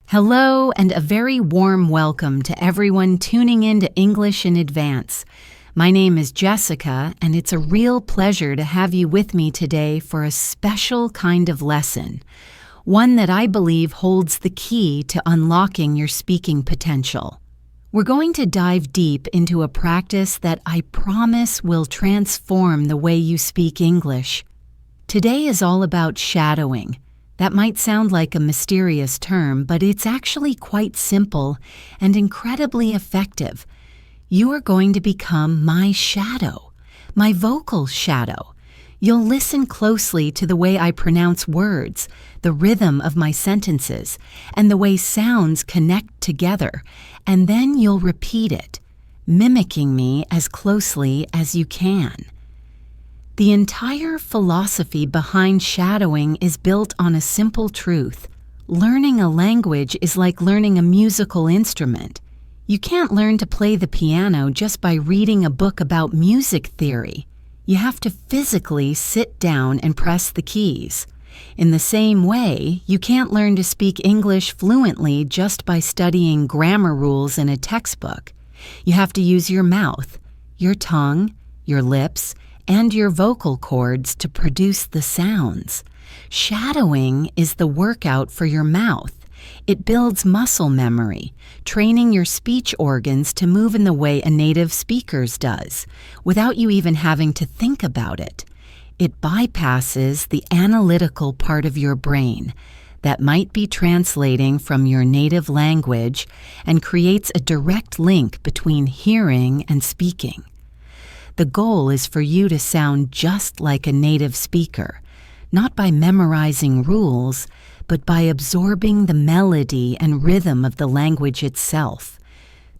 Hello, and a very warm welcome to everyone tuning in to English in Advance. My name is Jessica, and it's a real pleasure to have you with me today for a special kind of lesson, one that I believe holds the key to unlocking your speaking potential. We're going to dive deep into a practice that I promise will transform the way you speak English. Today is all about shadowing. That might sound like a mysterious term, but it's actually quite simple and incredibly effective. You are going to become my shadow, my vocal shadow. You'll listen closely to the way I pronounce words, the rhythm of my sentences, and the way sounds connect together, and then you'll repeat it, mimicking me as closely as you can. The entire philosophy behind shadowing is built on a simple truth. Learning a language is like learning a musical instrument. You can't learn to play the piano just by reading a book about music theory. You have to physically sit down and press the keys. In the same way, you can't learn to speak English fluently just by studying grammar rules in a textbook. You have to use your mouth, your tongue, your lips, and your vocal cords to produce the sounds. Shadowing is the workout for your mouth. It builds muscle memory, training your speech organs to move in the way a native speaker's does, without you even having to think about it. It bypasses the analytical part of your brain that might be translating from your native language and creates a direct link between hearing and speaking. The goal is for you to sound just like a native speaker, not by memorizing rules, but by absorbing the melody and rhythm of the language itself.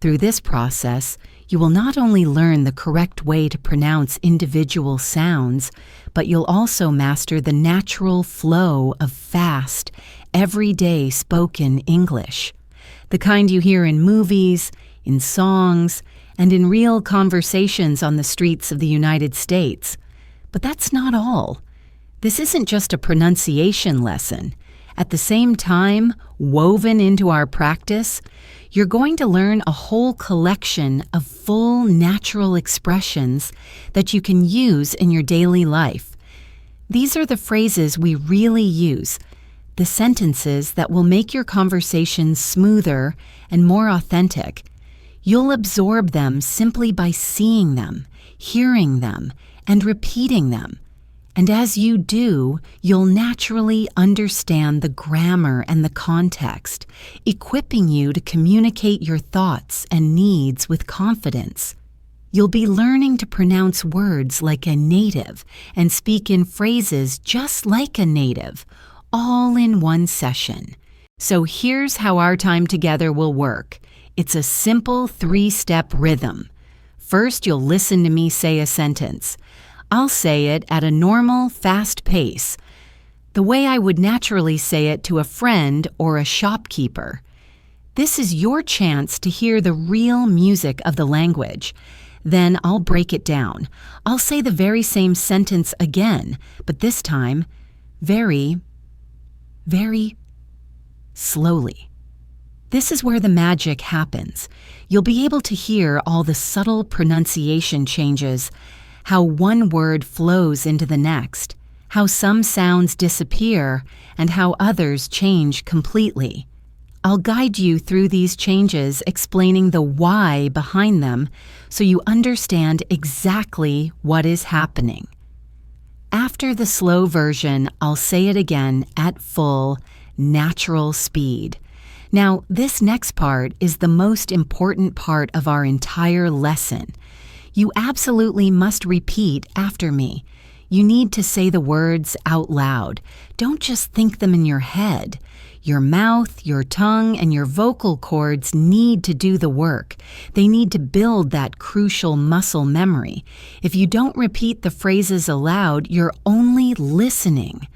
Through this process, you will not only learn the correct way to pronounce individual sounds, but you'll also master the natural flow of fast, everyday spoken English, the kind you hear in movies, in songs, and in real conversations on the streets of the United States. But that's not all. This isn't just a pronunciation lesson. At the same time, woven into our practice, you're going to learn a whole collection of full natural expressions that you can use in your daily life. These are the phrases we really use, the sentences that will make your conversations smoother and more authentic. You'll absorb them simply by seeing them, hearing them, and repeating them. And as you do, you'll naturally understand the grammar and the context, equipping you to communicate your thoughts and needs with confidence. You'll be learning to pronounce words like a native and speak in phrases just like a native, all in one session. So here's how our time together will work. It's a simple 3-step rhythm. First, you'll listen to me say a sentence. I'll say it at a normal, fast pace, the way I would naturally say it to a friend or a shopkeeper. This is your chance to hear the real music of the language. Then I'll break it down. I'll say the very same sentence again, but this time, very, very slowly. This is where the magic happens. You'll be able to hear all the subtle pronunciation changes, how one word flows into the next, how some sounds disappear, and how others change completely. I'll guide you through these changes, explaining the why behind them so you understand exactly what is happening. After the slow version, I'll say it again at full, natural speed. Now, this next part is the most important part of our entire lesson. You absolutely must repeat after me. You need to say the words out loud. Don't just think them in your head. Your mouth, your tongue, and your vocal cords need to do the work. They need to build that crucial muscle memory. If you don't repeat the phrases aloud, you're only listening.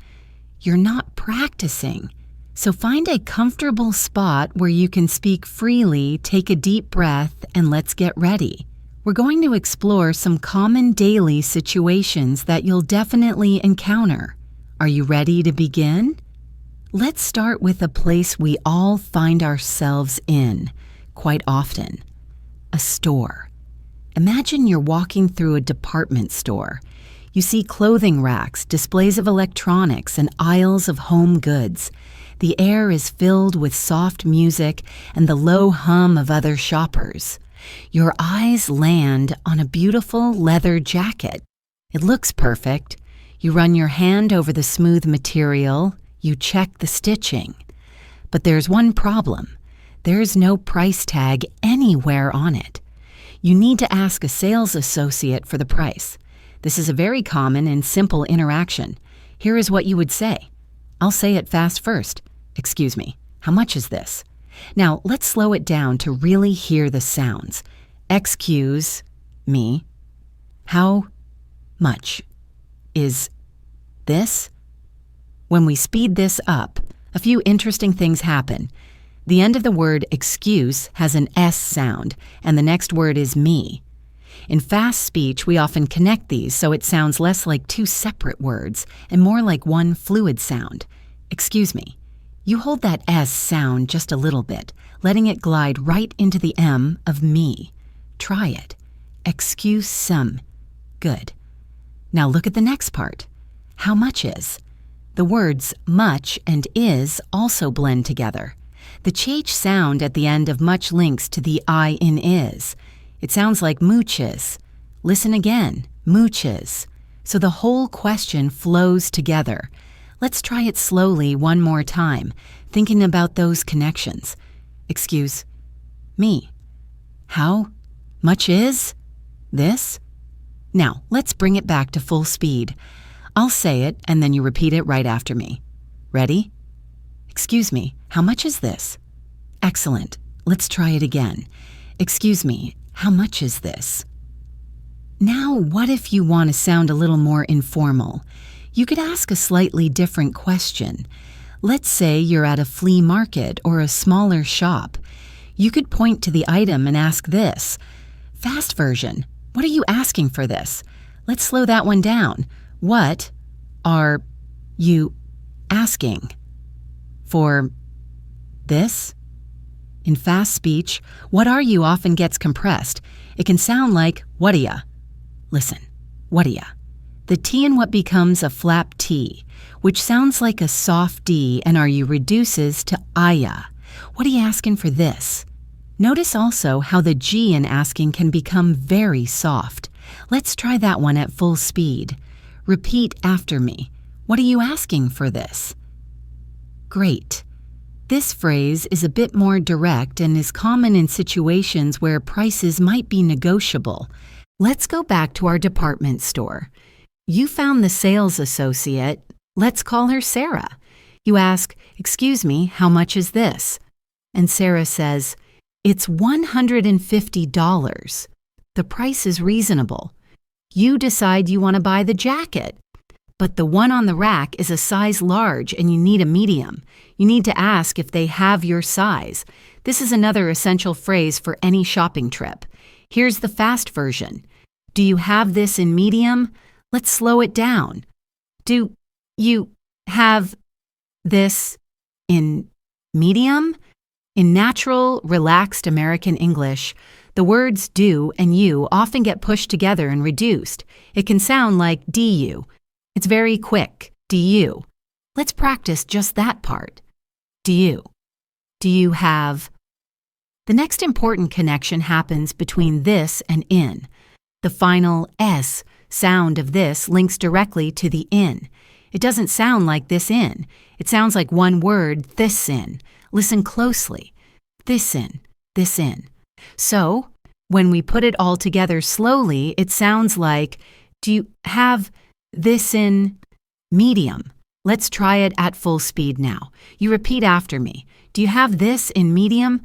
You're not practicing. So find a comfortable spot where you can speak freely, take a deep breath, and let's get ready. We're going to explore some common daily situations that you'll definitely encounter. Are you ready to begin? Let's start with a place we all find ourselves in quite often, a store. Imagine you're walking through a department store. You see clothing racks, displays of electronics, and aisles of home goods. The air is filled with soft music and the low hum of other shoppers. Your eyes land on a beautiful leather jacket. It looks perfect. You run your hand over the smooth material. You check the stitching. But there's one problem. There's no price tag anywhere on it. You need to ask a sales associate for the price. This is a very common and simple interaction. Here is what you would say. I'll say it fast first. Excuse me, how much is this? Now, let's slow it down to really hear the sounds. Excuse me. How much is this? When we speed this up, a few interesting things happen. The end of the word excuse has an S sound, and the next word is me. In fast speech, we often connect these so it sounds less like two separate words and more like one fluid sound. Excuse me. You hold that S sound just a little bit, letting it glide right into the M of me. Try it. Excuse some. Good. Now look at the next part. How much is? The words much and is also blend together. The ch sound at the end of much links to the I in is. It sounds like mooches. Listen again, mooches. So the whole question flows together. Let's try it slowly one more time, thinking about those connections. Excuse me. How much is this? Now, let's bring it back to full speed. I'll say it, and then you repeat it right after me. Ready? Excuse me, how much is this? Excellent. Let's try it again. Excuse me, how much is this? Now, what if you want to sound a little more informal? You could ask a slightly different question. Let's say you're at a flea market or a smaller shop. You could point to the item and ask this. Fast version, what are you asking for this? Let's slow that one down. What are you asking for this? In fast speech, what are you often gets compressed. It can sound like what'ya. Listen, what'ya. The T in what becomes a flap T, which sounds like a soft D, and are you reduces to aya. What are you asking for this? Notice also how the G in asking can become very soft. Let's try that one at full speed. Repeat after me. What are you asking for this? Great. This phrase is a bit more direct and is common in situations where prices might be negotiable. Let's go back to our department store. You found the sales associate. Let's call her Sarah. You ask, "Excuse me, how much is this?" And Sarah says, "It's $150. The price is reasonable." You decide you want to buy the jacket, but the one on the rack is a size large and you need a medium. You need to ask if they have your size. This is another essential phrase for any shopping trip. Here's the fast version. Do you have this in medium? Let's slow it down. Do you have this in medium? In natural, relaxed American English, the words do and you often get pushed together and reduced. It can sound like du. It's very quick, du. Let's practice just that part. Do you? Do you have? The next important connection happens between this and in. The final S sound of this links directly to the in. It doesn't sound like this in. It sounds like one word, this in. Listen closely. This in, this in. So, when we put it all together slowly, it sounds like, do you have this in medium? Let's try it at full speed now. You repeat after me. Do you have this in medium?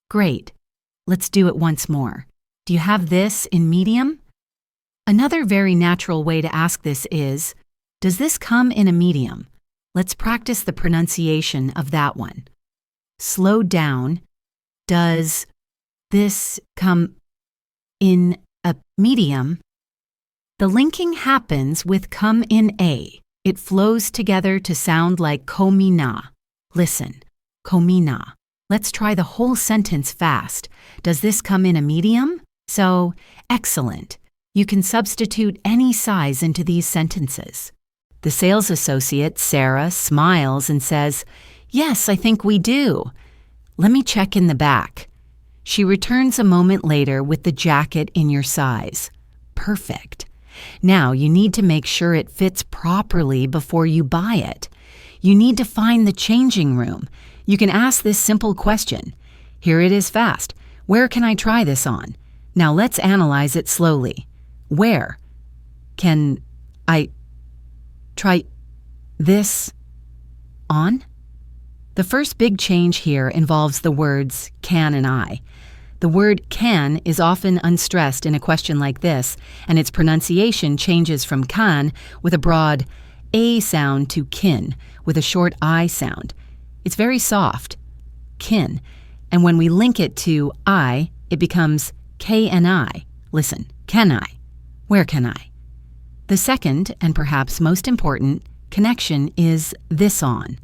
Great. Let's do it once more. Do you have this in medium? Another very natural way to ask this is, does this come in a medium? Let's practice the pronunciation of that one. Slow down. Does this come in a medium? The linking happens with come in a. It flows together to sound like komina. Listen, komina. Let's try the whole sentence fast. Does this come in a medium? So, excellent. You can substitute any size into these sentences. The sales associate, Sarah, smiles and says, "Yes, I think we do. Let me check in the back." She returns a moment later with the jacket in your size. Perfect. Now you need to make sure it fits properly before you buy it. You need to find the changing room. You can ask this simple question. Here it is fast. Where can I try this on? Now let's analyze it slowly. Where can I try this on? The first big change here involves the words can and I. The word can is often unstressed in a question like this, and its pronunciation changes from kan with a broad A sound to kin with a short I sound. It's very soft, kin, and when we link it to I, it becomes K and I. Listen, can I? Where can I? The second, and perhaps most important, connection is this on.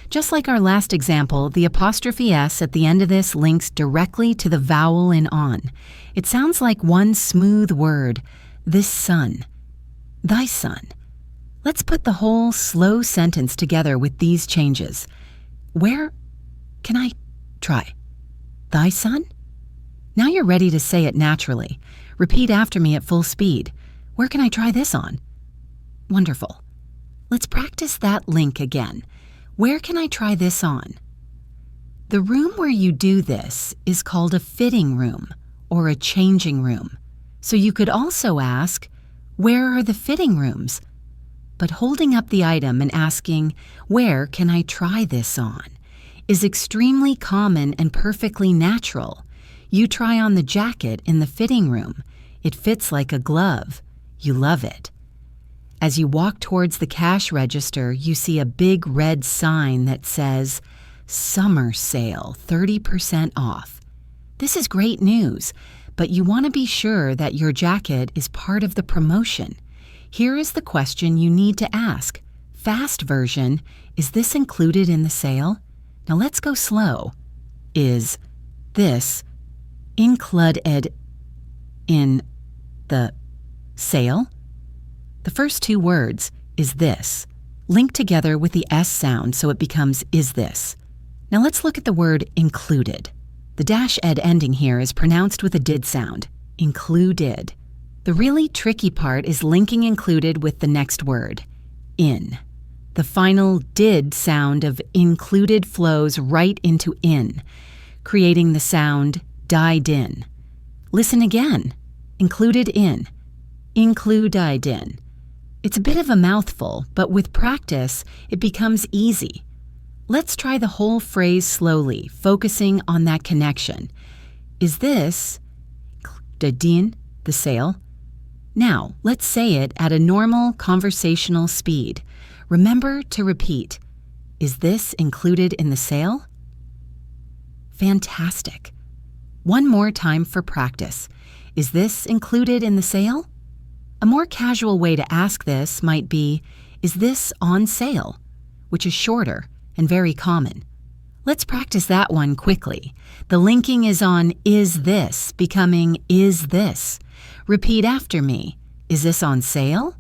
Just like our last example, the apostrophe S at the end of this links directly to the vowel in on. It sounds like one smooth word, this son, thy son. Let's put the whole slow sentence together with these changes. Where can I try? Thy son? Now you're ready to say it naturally. Repeat after me at full speed. Where can I try this on? Wonderful. Let's practice that link again. Where can I try this on? The room where you do this is called a fitting room or a changing room. So you could also ask, where are the fitting rooms? But holding up the item and asking, where can I try this on, is extremely common and perfectly natural. You try on the jacket in the fitting room. It fits like a glove. You love it. As you walk towards the cash register, you see a big red sign that says, Summer Sale, 30% off. This is great news, but you want to be sure that your jacket is part of the promotion. Here is the question you need to ask. Fast version, is this included in the sale? Now let's go slow. Is this included in the sale? The first two words, is this, link together with the S sound so it becomes is this. Now let's look at the word included. The -ed ending here is pronounced with a did sound, included. The really tricky part is linking included with the next word, in. The final did sound of included flows right into in, creating the sound died in. Listen again, included in, included in. It's a bit of a mouthful, but with practice, it becomes easy. Let's try the whole phrase slowly, focusing on that connection. Is this the sale? Now, let's say it at a normal conversational speed. Remember to repeat, is this included in the sale? Fantastic. One more time for practice. Is this included in the sale? A more casual way to ask this might be, is this on sale? Which is shorter and very common. Let's practice that one quickly. The linking is on is this, becoming is this. Repeat after me. Is this on sale?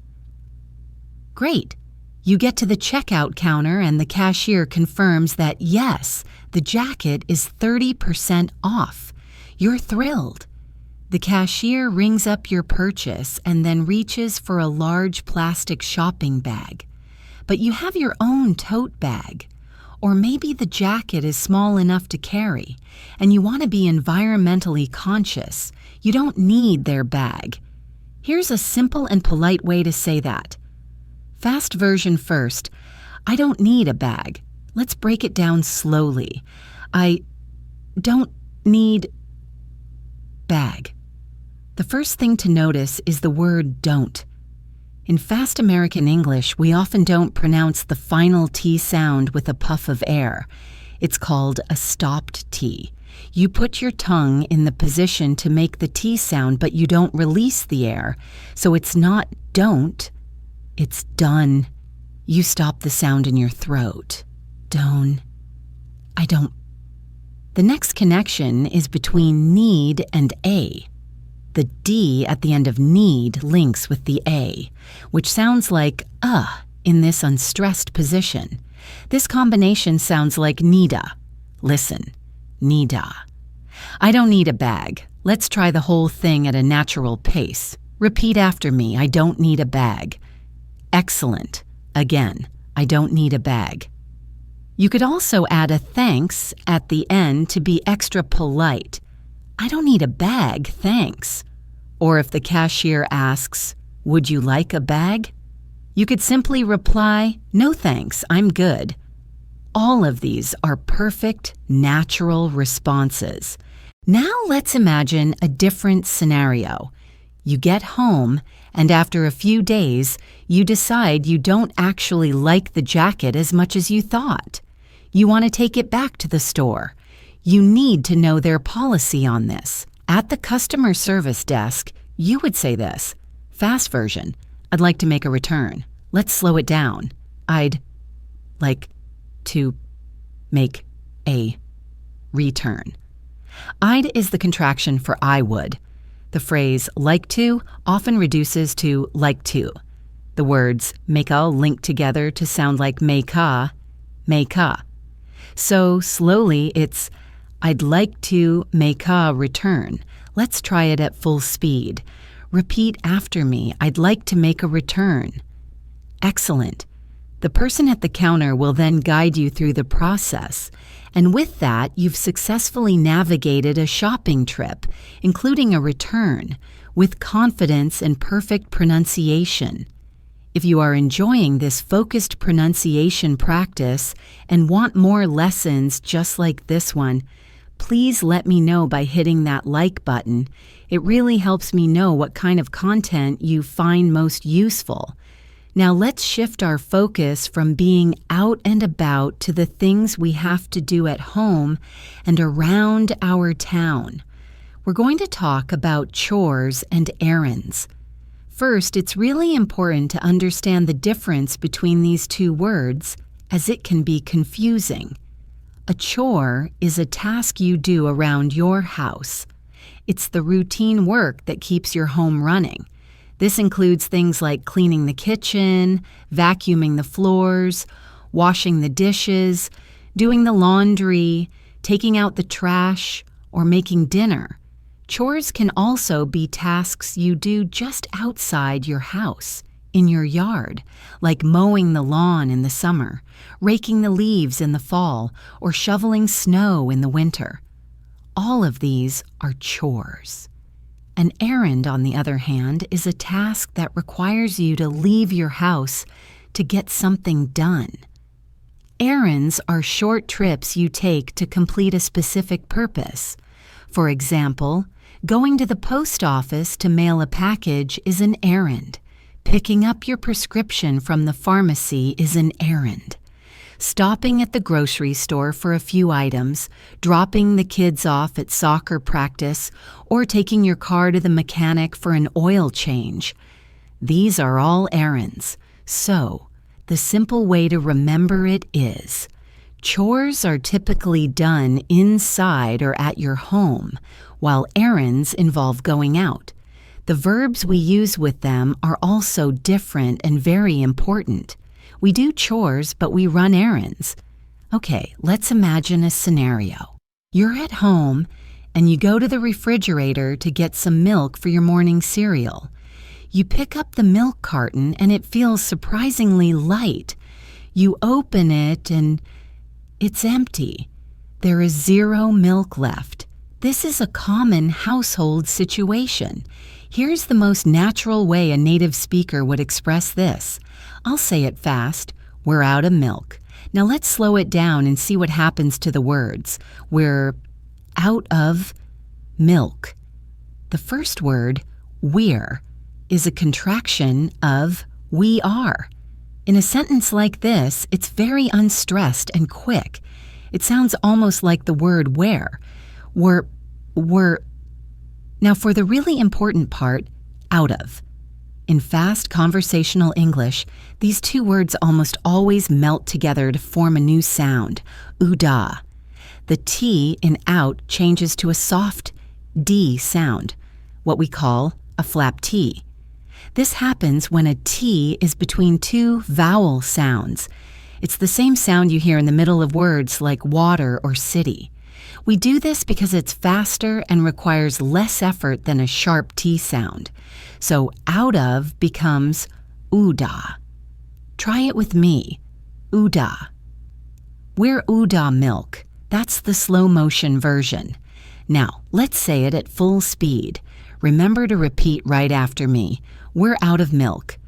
Great. You get to the checkout counter and the cashier confirms that yes, the jacket is 30% off. You're thrilled. The cashier rings up your purchase and then reaches for a large plastic shopping bag. But you have your own tote bag. Or maybe the jacket is small enough to carry, and you want to be environmentally conscious. You don't need their bag. Here's a simple and polite way to say that. Fast version first. I don't need a bag. Let's break it down slowly. I don't need bag. The first thing to notice is the word don't. In fast American English, we often don't pronounce the final T sound with a puff of air. It's called a stopped T. You put your tongue in the position to make the T sound, but you don't release the air. So it's not don't, it's done. You stop the sound in your throat. Don't. I don't. The next connection is between need and a. The D at the end of need links with the A, which sounds like in this unstressed position. This combination sounds like needa. Listen, needa. I don't need a bag. Let's try the whole thing at a natural pace. Repeat after me, I don't need a bag. Excellent. Again, I don't need a bag. You could also add a thanks at the end to be extra polite. I don't need a bag, thanks. Or if the cashier asks, would you like a bag? You could simply reply, no thanks, I'm good. All of these are perfect, natural responses. Now let's imagine a different scenario. You get home, and after a few days, you decide you don't actually like the jacket as much as you thought. You want to take it back to the store. You need to know their policy on this. At the customer service desk, you would say this. Fast version, I'd like to make a return. Let's slow it down. I'd like to make a return. I'd is the contraction for I would. The phrase like to often reduces to like to. The words make a link together to sound like make a. So slowly it's I'd like to make a return. Let's try it at full speed. Repeat after me. I'd like to make a return. Excellent. The person at the counter will then guide you through the process. And with that, you've successfully navigated a shopping trip, including a return, with confidence and perfect pronunciation. If you are enjoying this focused pronunciation practice and want more lessons just like this one, please let me know by hitting that like button. It really helps me know what kind of content you find most useful. Now let's shift our focus from being out and about to the things we have to do at home and around our town. We're going to talk about chores and errands. First, it's really important to understand the difference between these two words, as it can be confusing. A chore is a task you do around your house. It's the routine work that keeps your home running. This includes things like cleaning the kitchen, vacuuming the floors, washing the dishes, doing the laundry, taking out the trash, or making dinner. Chores can also be tasks you do just outside your house, in your yard, like mowing the lawn in the summer, raking the leaves in the fall, or shoveling snow in the winter. All of these are chores. An errand, on the other hand, is a task that requires you to leave your house to get something done. Errands are short trips you take to complete a specific purpose. For example, going to the post office to mail a package is an errand. Picking up your prescription from the pharmacy is an errand. Stopping at the grocery store for a few items, dropping the kids off at soccer practice, or taking your car to the mechanic for an oil change. These are all errands. So, the simple way to remember it is, chores are typically done inside or at your home, while errands involve going out. The verbs we use with them are also different and very important. We do chores, but we run errands. Okay, let's imagine a scenario. You're at home, and you go to the refrigerator to get some milk for your morning cereal. You pick up the milk carton, and it feels surprisingly light. You open it, and it's empty. There is 0 milk left. This is a common household situation. Here's the most natural way a native speaker would express this. I'll say it fast. We're out of milk. Now let's slow it down and see what happens to the words. We're out of milk. The first word, we're, is a contraction of we are. In a sentence like this, it's very unstressed and quick. It sounds almost like the word where. We're. Now for the really important part, out of. In fast conversational English, these two words almost always melt together to form a new sound, ooh-dah. the T in out changes to a soft D sound, what we call a flap T. This happens when a T is between two vowel sounds. It's the same sound you hear in the middle of words like water or city. We do this because it's faster and requires less effort than a sharp T sound. So out of becomes Uda. Try it with me. Uda. We're Uda milk. That's the slow motion version. Now, let's say it at full speed. Remember to repeat right after me. We're out of milk.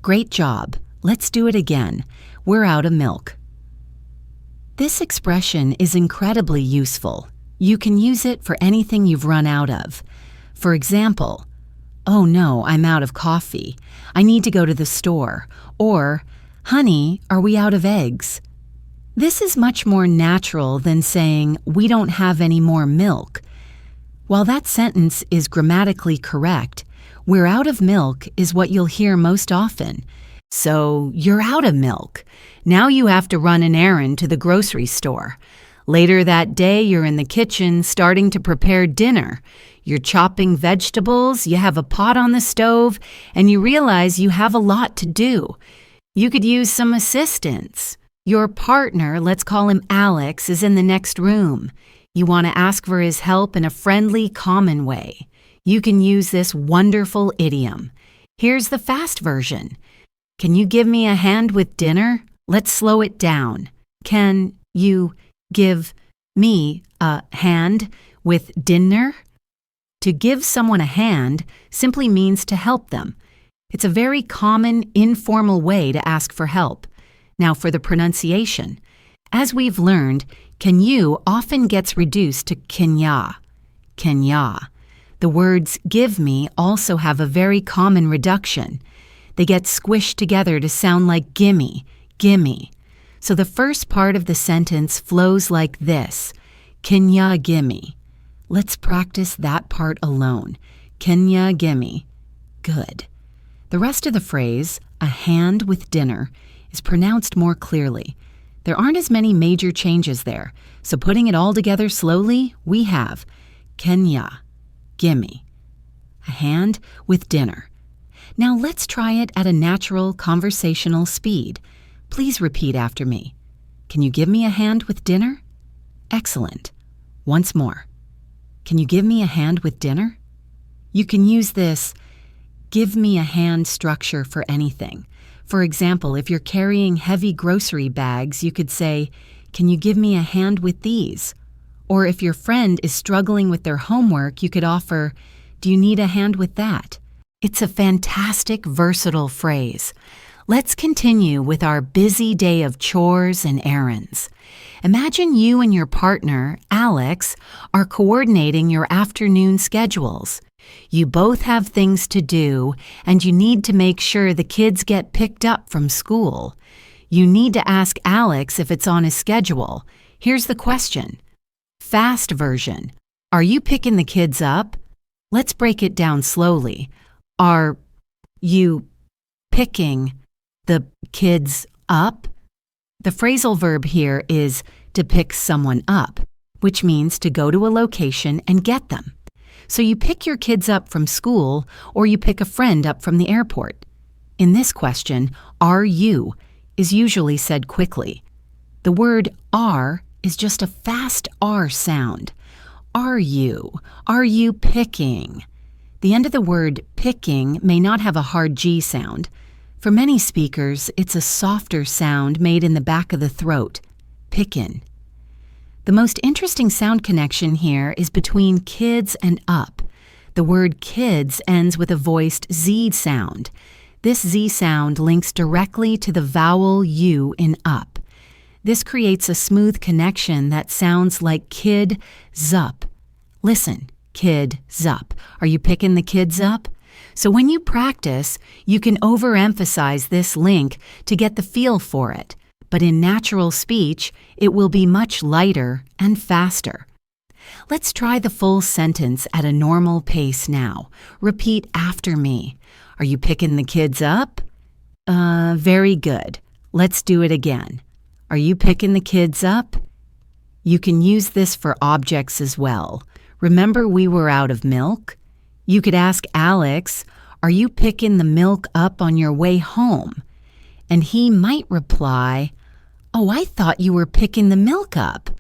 Great job. Let's do it again. We're out of milk. This expression is incredibly useful. You can use it for anything you've run out of. For example, oh no, I'm out of coffee. I need to go to the store. Or, honey, are we out of eggs? This is much more natural than saying, we don't have any more milk. While that sentence is grammatically correct, we're out of milk is what you'll hear most often. So, you're out of milk. Now you have to run an errand to the grocery store. Later that day, you're in the kitchen starting to prepare dinner. You're chopping vegetables, you have a pot on the stove, and you realize you have a lot to do. You could use some assistance. Your partner, let's call him Alex, is in the next room. You want to ask for his help in a friendly, common way. You can use this wonderful idiom. Here's the fast version. Can you give me a hand with dinner? Let's slow it down. Can you give me a hand with dinner? To give someone a hand simply means to help them. It's a very common, informal way to ask for help. Now for the pronunciation. As we've learned, can you often gets reduced to kenya. Kenya. The words give me also have a very common reduction. They get squished together to sound like gimme, gimme. So the first part of the sentence flows like this. Kenya gimme. Let's practice that part alone. Kenya gimme. Good. The rest of the phrase, a hand with dinner, is pronounced more clearly. There aren't as many major changes there, so putting it all together slowly, we have Kenya, gimme, a hand with dinner. Now let's try it at a natural conversational speed. Please repeat after me. Can you give me a hand with dinner? Excellent. Once more. Can you give me a hand with dinner? You can use this give me a hand structure for anything. For example, if you're carrying heavy grocery bags, you could say, can you give me a hand with these? Or if your friend is struggling with their homework, you could offer, do you need a hand with that? It's a fantastic, versatile phrase. Let's continue with our busy day of chores and errands. Imagine you and your partner, Alex, are coordinating your afternoon schedules. You both have things to do, and you need to make sure the kids get picked up from school. You need to ask Alex if it's on his schedule. Here's the question. Fast version. Are you picking the kids up? Let's break it down slowly. Are you picking the kids up? The phrasal verb here is to pick someone up, which means to go to a location and get them. So you pick your kids up from school or you pick a friend up from the airport. In this question, are you is usually said quickly. The word are is just a fast R sound. Are you picking? The end of the word picking may not have a hard G sound. For many speakers, it's a softer sound made in the back of the throat, pickin'. The most interesting sound connection here is between kids and up. The word kids ends with a voiced Z sound. This Z sound links directly to the vowel U in up. This creates a smooth connection that sounds like kid, zup. Listen, kid, zup. Are you picking the kids up? So when you practice, you can overemphasize this link to get the feel for it. But in natural speech, it will be much lighter and faster. Let's try the full sentence at a normal pace now. Repeat after me. Are you picking the kids up? Very good. Let's do it again. Are you picking the kids up? You can use this for objects as well. Remember we were out of milk? You could ask Alex, "Are you picking the milk up on your way home?" And he might reply, "Oh, I thought you were picking the milk up."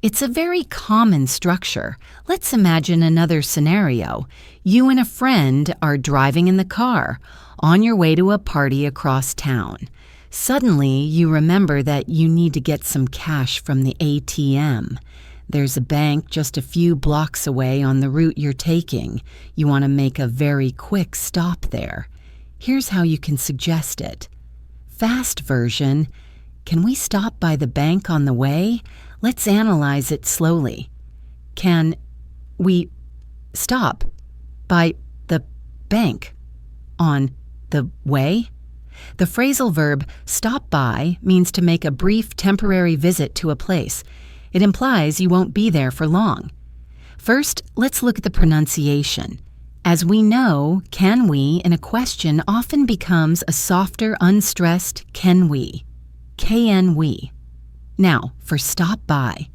It's a very common structure. Let's imagine another scenario. You and a friend are driving in the car on your way to a party across town. Suddenly, you remember that you need to get some cash from the ATM. There's a bank just a few blocks away on the route you're taking. You want to make a very quick stop there. Here's how you can suggest it. Fast version: can we stop by the bank on the way? Let's analyze it slowly. Can we stop by the bank on the way? The phrasal verb stop by means to make a brief temporary visit to a place. It implies you won't be there for long. First, let's look at the pronunciation. As we know, can we in a question often becomes a softer, unstressed can we. Can we. Now, for stop by.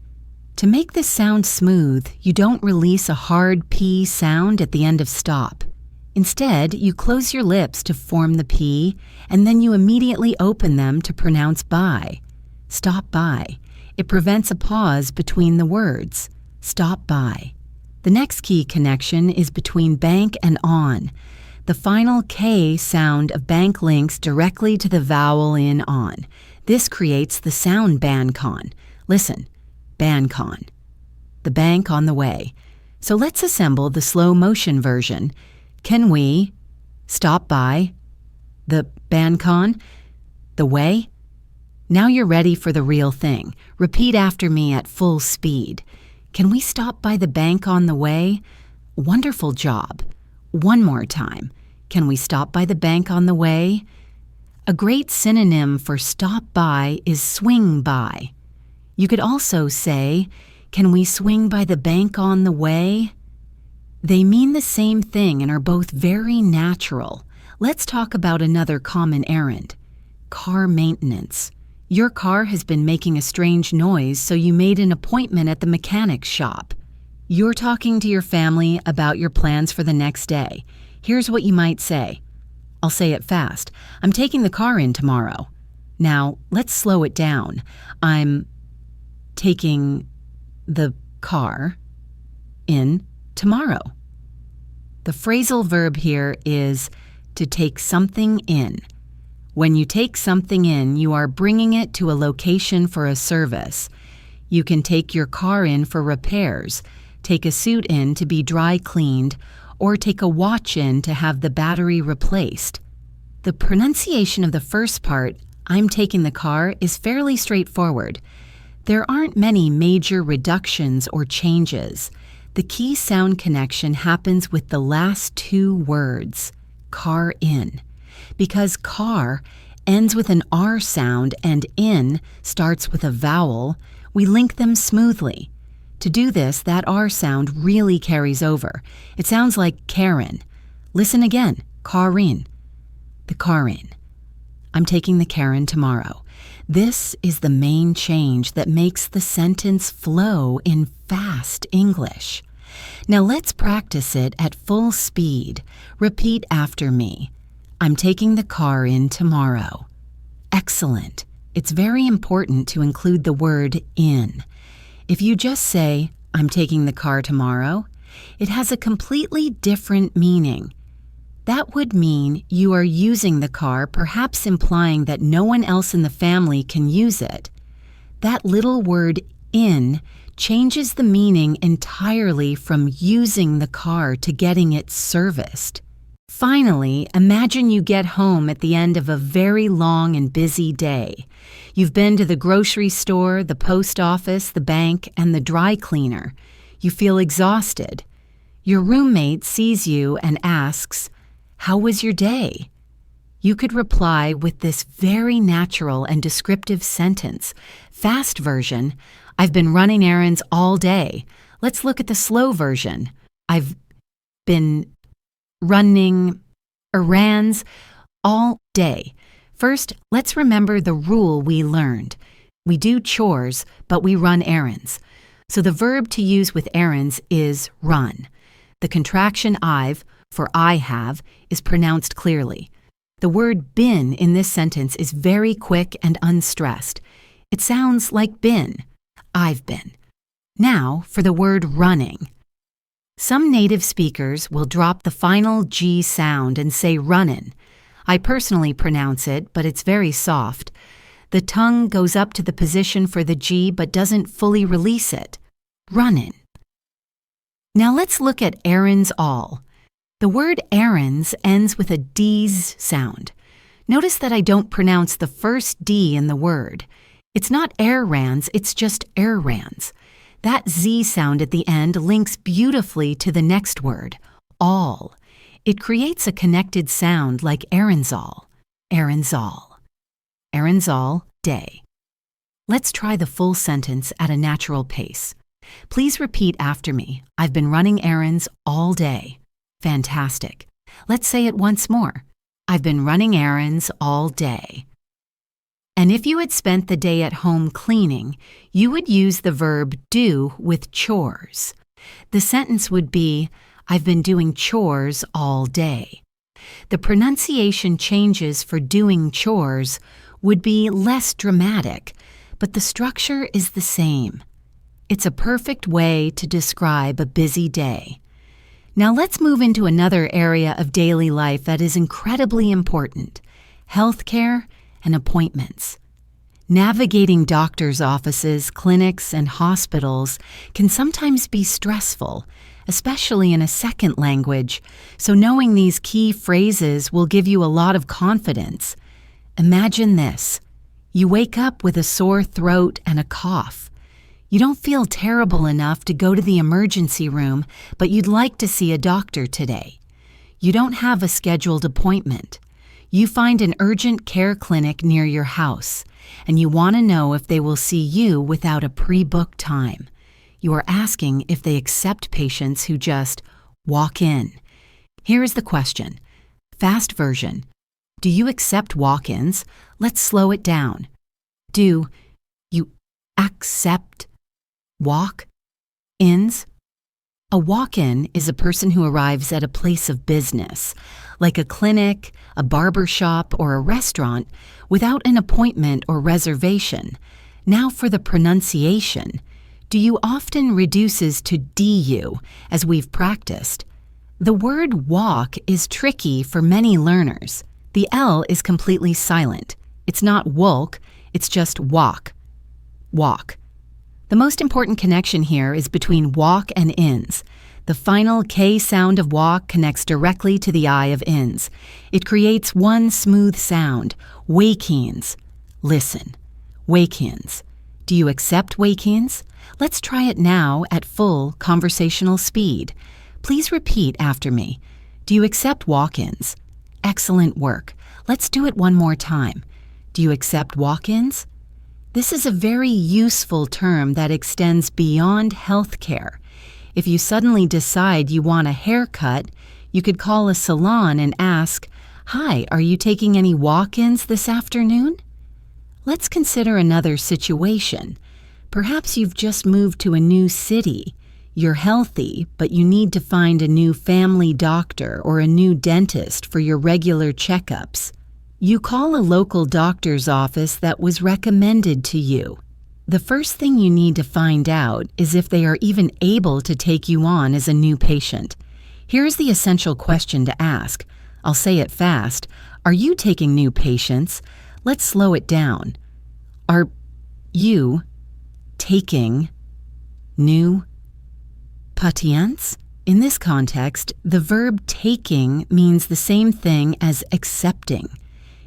To make this sound smooth, you don't release a hard P sound at the end of stop. Instead, you close your lips to form the P, and then you immediately open them to pronounce by. Stop by. It prevents a pause between the words. Stop by. The next key connection is between bank and on. The final K sound of bank links directly to the vowel in on. This creates the sound bancon. Listen, bancon. The bank on the way. So let's assemble the slow motion version. Can we stop by the bancon, the way? Now you're ready for the real thing. Repeat after me at full speed. Can we stop by the bank on the way? Wonderful job. One more time. Can we stop by the bank on the way? A great synonym for stop by is swing by. You could also say, can we swing by the bank on the way? They mean the same thing and are both very natural. Let's talk about another common errand. Car maintenance. Your car has been making a strange noise, so you made an appointment at the mechanic's shop. You're talking to your family about your plans for the next day. Here's what you might say. I'll say it fast. I'm taking the car in tomorrow. Now, let's slow it down. I'm taking the car in tomorrow. The phrasal verb here is to take something in. When you take something in, you are bringing it to a location for a service. You can take your car in for repairs, take a suit in to be dry cleaned, or take a watch in to have the battery replaced. The pronunciation of the first part, I'm taking the car, is fairly straightforward. There aren't many major reductions or changes. The key sound connection happens with the last two words, car in. Because car ends with an R sound and in starts with a vowel, we link them smoothly. To do this, that R sound really carries over. It sounds like Karen. Listen again, Karin. The Karin. I'm taking the Karen tomorrow. This is the main change that makes the sentence flow in fast English. Now let's practice it at full speed. Repeat after me. I'm taking the car in tomorrow. Excellent. It's very important to include the word in. If you just say, I'm taking the car tomorrow, it has a completely different meaning. That would mean you are using the car, perhaps implying that no one else in the family can use it. That little word in changes the meaning entirely from using the car to getting it serviced. Finally, imagine you get home at the end of a very long and busy day. You've been to the grocery store, the post office, the bank, and the dry cleaner. You feel exhausted. Your roommate sees you and asks, "How was your day?" You could reply with this very natural and descriptive sentence. Fast version, I've been running errands all day. Let's look at the slow version. I've been running errands all day. First, let's remember the rule we learned. We do chores, but we run errands. So the verb to use with errands is run. The contraction I've, for I have, is pronounced clearly. The word been in this sentence is very quick and unstressed. It sounds like been. I've been. Now for the word running. Some native speakers will drop the final G sound and say runnin'. I personally pronounce it, but it's very soft. The tongue goes up to the position for the G but doesn't fully release it. Runnin'. Now let's look at errands all. The word errands ends with a D's sound. Notice that I don't pronounce the first D in the word. It's not errands, it's just errands. That Z sound at the end links beautifully to the next word, all. It creates a connected sound like errands all, day. Let's try the full sentence at a natural pace. Please repeat after me. I've been running errands all day. Fantastic. Let's say it once more. I've been running errands all day. And if you had spent the day at home cleaning, you would use the verb do with chores. The sentence would be, I've been doing chores all day. The pronunciation changes for doing chores would be less dramatic, but the structure is the same. It's a perfect way to describe a busy day. Now let's move into another area of daily life that is incredibly important, healthcare and appointments. Navigating doctors' offices, clinics, and hospitals can sometimes be stressful, especially in a second language, so knowing these key phrases will give you a lot of confidence. Imagine this. You wake up with a sore throat and a cough. You don't feel terrible enough to go to the emergency room, but you'd like to see a doctor today. You don't have a scheduled appointment. You find an urgent care clinic near your house, and you want to know if they will see you without a pre-booked time. You are asking if they accept patients who just walk in. Here is the question. Fast version. Do you accept walk-ins? Let's slow it down. Do you accept walk-ins? A walk-in is a person who arrives at a place of business, like a clinic, a barber shop, or a restaurant, without an appointment or reservation. Now for the pronunciation. Do you often reduces to du, as we've practiced. The word walk is tricky for many learners. The L is completely silent. It's not wolk, it's just walk. Walk. The most important connection here is between walk and ins. The final K sound of walk connects directly to the I of ins. It creates one smooth sound, wake-ins. Listen, wake-ins. Do you accept wake-ins? Let's try it now at full conversational speed. Please repeat after me. Do you accept walk-ins? Excellent work. Let's do it one more time. Do you accept walk-ins? This is a very useful term that extends beyond healthcare. If you suddenly decide you want a haircut, you could call a salon and ask, "Hi, are you taking any walk-ins this afternoon?" Let's consider another situation. Perhaps you've just moved to a new city. You're healthy, but you need to find a new family doctor or a new dentist for your regular checkups. You call a local doctor's office that was recommended to you. The first thing you need to find out is if they are even able to take you on as a new patient. Here's the essential question to ask. I'll say it fast. Are you taking new patients? Let's slow it down. Are you taking new patients? In this context, the verb taking means the same thing as accepting.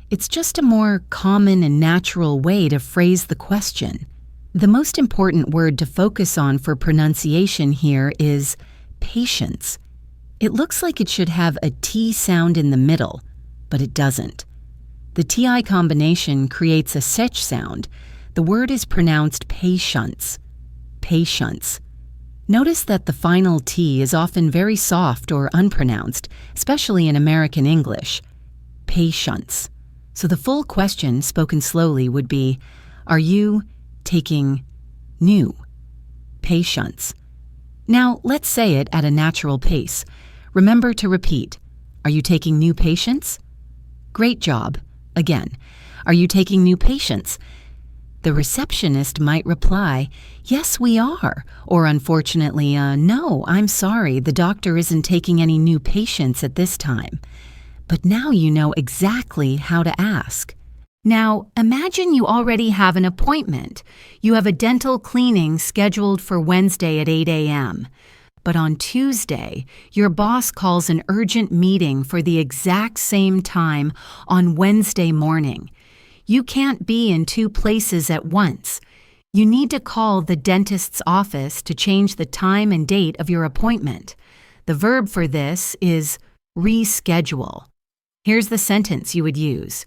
It's just a more common and natural way to phrase the question. The most important word to focus on for pronunciation here is patience. It looks like it should have a T sound in the middle, but it doesn't. The TI combination creates a sech sound. The word is pronounced patience. Patience. Notice that the final T is often very soft or unpronounced, especially in American English. Patience. So the full question, spoken slowly, would be, are you taking new patience. Now, let's say it at a natural pace. Remember to repeat. Are you taking new patients? Great job. Again. Are you taking new patients? The receptionist might reply, yes, we are. Or unfortunately, no, I'm sorry, the doctor isn't taking any new patients at this time. But now you know exactly how to ask. Now, imagine you already have an appointment. You have a dental cleaning scheduled for Wednesday at 8 a.m. But on Tuesday, your boss calls an urgent meeting for the exact same time on Wednesday morning. You can't be in two places at once. You need to call the dentist's office to change the time and date of your appointment. The verb for this is reschedule. Here's the sentence you would use.